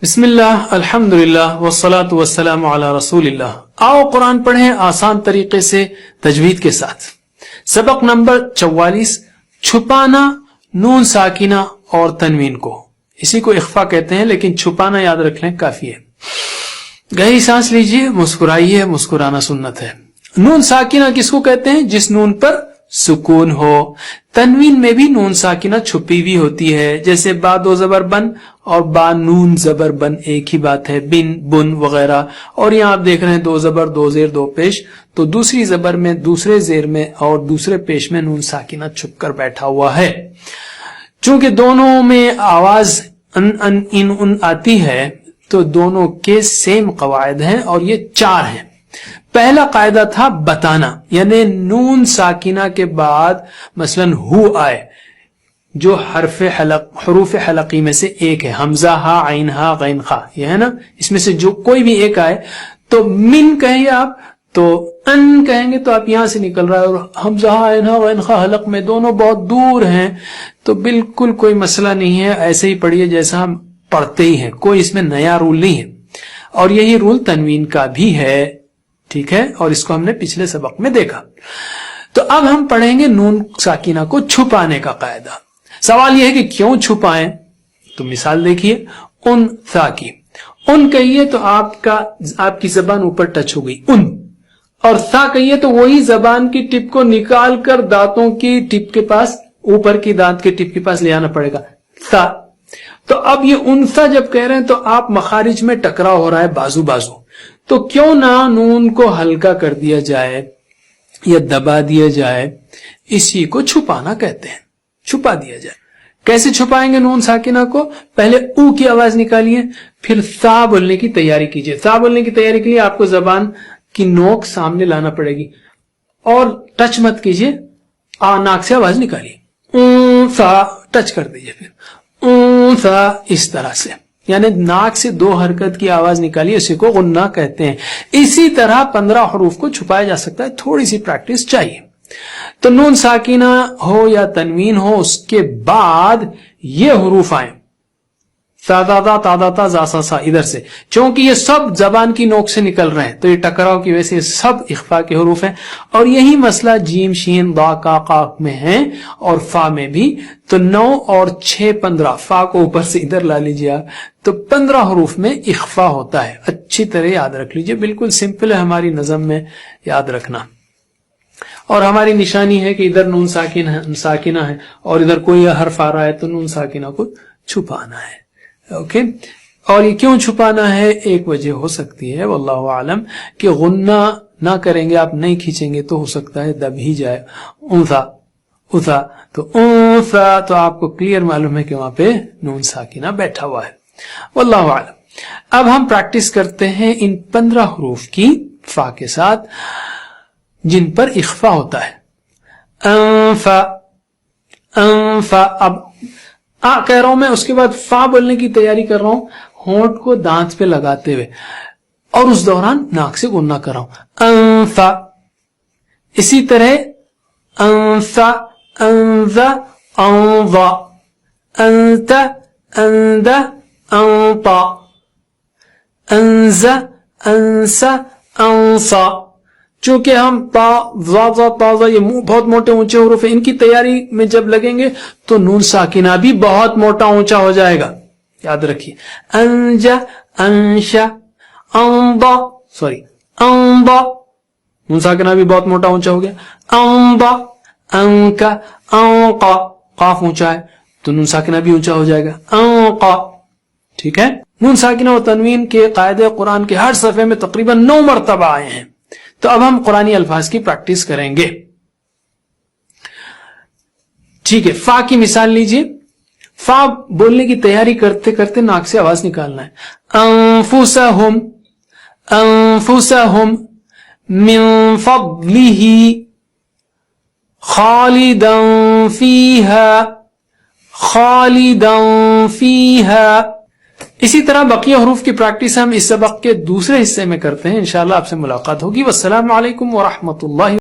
بسم اللہ الحمدللہ والصلاة والسلام علی رسول اللہ. آؤ قرآن پڑھیں آسان طریقے سے تجوید کے ساتھ. سبق نمبر 44، چھپانا نون ساکینہ اور تنوین کو. اسی کو اخفا کہتے ہیں لیکن چھپانا یاد رکھ لیں کافی ہے. گہری سانس لیجئے، مسکرائیے، مسکرانا سنت ہے. نون ساکینہ کس کو کہتے ہیں؟ جس نون پر سکون ہو. تنوین میں بھی نون ساکینہ چھپی ہوئی ہوتی ہے، جیسے با دو زبر بن اور با نون زبر بن ایک ہی بات ہے، بن بن وغیرہ. اور یہاں آپ دیکھ رہے ہیں دو زبر دو زیر دو پیش، تو دوسری زبر میں دوسرے زیر میں اور دوسرے پیش میں نون ساکینہ چھپ کر بیٹھا ہوا ہے. چونکہ دونوں میں آواز ان آتی ہے تو دونوں کے سیم قواعد ہیں اور یہ 4 ہیں. پہلا قاعدہ تھا بتانا، یعنی نون ساکینہ کے بعد مثلا ہو آئے جو حروف حلقی میں سے ایک ہے، حمزہ ہا عین ہا غین خا، یہ ہے نا، اس میں سے جو کوئی بھی ایک آئے تو من کہیں گے آپ تو ان کہیں گے تو آپ یہاں سے نکل رہا ہے، اور حمزہ ہا عین ہا غین خا حلق میں دونوں بہت دور ہیں تو بالکل کوئی مسئلہ نہیں ہے، ایسے ہی پڑھیے جیسا ہم پڑھتے ہی ہیں، کوئی اس میں نیا رول نہیں ہے. اور یہی رول تنوین کا بھی ہے، ٹھیک ہے، اور اس کو ہم نے پچھلے سبق میں دیکھا. تو اب ہم پڑھیں گے نون ساکینہ کو چھپانے کا قاعدہ. سوال یہ ہے کہ کیوں چھپائیں؟ تو مثال دیکھیے، ان سا کی، ان کہیے تو آپ کی زبان اوپر ٹچ ہو گئی ان، اور سا کہیے تو وہی زبان کی ٹپ کو نکال کر دانتوں کی ٹپ کے پاس، اوپر کی دانت کے ٹپ کے پاس لے آنا پڑے گا سا. تو اب یہ انسا جب کہہ رہے ہیں تو آپ مخارج میں ٹکراؤ ہو رہا ہے بازو بازو، تو کیوں نہ نون کو ہلکا کر دیا جائے یا دبا دیا جائے. اسی کو چھپانا کہتے ہیں، چھپا دیا جائے. کیسے چھپائیں گے نون ساکینہ کو؟ پہلے او کی آواز نکالیے، پھر سا بولنے کی تیاری کیجئے. سا بولنے کی تیاری کے لیے آپ کو زبان کی نوک سامنے لانا پڑے گی اور ٹچ مت کیجئے، ناک سے آواز نکالیے، سا ٹچ کر دیجئے، پھر سا، اس طرح سے، یعنی ناک سے 2 حرکت کی آواز نکالیے، اسی کو غنہ کہتے ہیں. اسی طرح 15 حروف کو چھپایا جا سکتا ہے، تھوڑی سی پریکٹس چاہیے. تو نون ساکینہ ہو یا تنوین ہو، اس کے بعد یہ حروف آئیں، سا دا دا تا دا تا زا سا سا، ادھر سے، چونکہ یہ سب زبان کی نوک سے نکل رہے ہیں تو یہ ٹکراؤ کی وجہ سے سب اخفا کے حروف ہیں. اور یہی مسئلہ جیم شین دا کا قاف میں ہے اور فا میں بھی. تو 9 اور 6 15، فا کو اوپر سے ادھر لا لیجیے آپ، تو 15 حروف میں اخفا ہوتا ہے. اچھی طرح یاد رکھ لیجیے، بالکل سمپل ہے ہماری نظم میں یاد رکھنا. اور ہماری نشانی ہے کہ ادھر نون ساکینہ ہے اور ادھر کوئی حرف آ رہا ہے تو نون ساکینہ کو چھپانا ہے. اوکے. اور یہ کیوں چھپانا ہے؟ ایک وجہ ہو سکتی ہے واللہ عالم کہ غنہ نہ کریں گے آپ، نہیں کھینچیں گے تو ہو سکتا ہے دب ہی جائے. انثا اتھا، تو انثا، تو آپ کو کلیئر معلوم ہے کہ وہاں پہ نون ساکینہ بیٹھا ہوا ہے. واللہ عالم. اب ہم پریکٹس کرتے ہیں ان 15 حروف کی فا کے ساتھ جن پر اخفا ہوتا ہے. انفا انفا. اب کہہ رہا ہوں میں، اس کے بعد فا بولنے کی تیاری کر رہا ہوں ہونٹ کو دانت پہ لگاتے ہوئے، اور اس دوران ناک سے غنہ کر رہا ہوں انفا. اسی طرح انفا انذا انضا انت اندا انطا انزا انسا انصا. چونکہ ہم تا ذا ذا تا ذا، یہ بہت موٹے اونچے حروف ہیں، ان کی تیاری میں جب لگیں گے تو نون ساکینہ بھی بہت موٹا اونچا ہو جائے گا، یاد رکھیے. انجا انشا انبا، انبا، نون ساکینہ بھی بہت موٹا اونچا ہو گیا. انبا انکا انقا، قاف اونچا ہے تو نون ساکینہ بھی اونچا ہو جائے گا، انقا. ٹھیک ہے. نون ساکینہ و تنوین کے قاعدے قرآن کے ہر صفحے میں تقریباً 9 مرتبہ آئے ہیں. تو اب ہم قرآنی الفاظ کی پریکٹس کریں گے. ٹھیک ہے. فا کی مثال لیجئے. فا بولنے کی تیاری کرتے کرتے ناک سے آواز نکالنا ہے. انفسہم انفسہم من فضلہ خالدا فیہا خالدا فیہا. اسی طرح بقیہ حروف کی پریکٹس ہم اس سبق کے دوسرے حصے میں کرتے ہیں. انشاءاللہ آپ سے ملاقات ہوگی. والسلام علیکم ورحمۃ اللہ.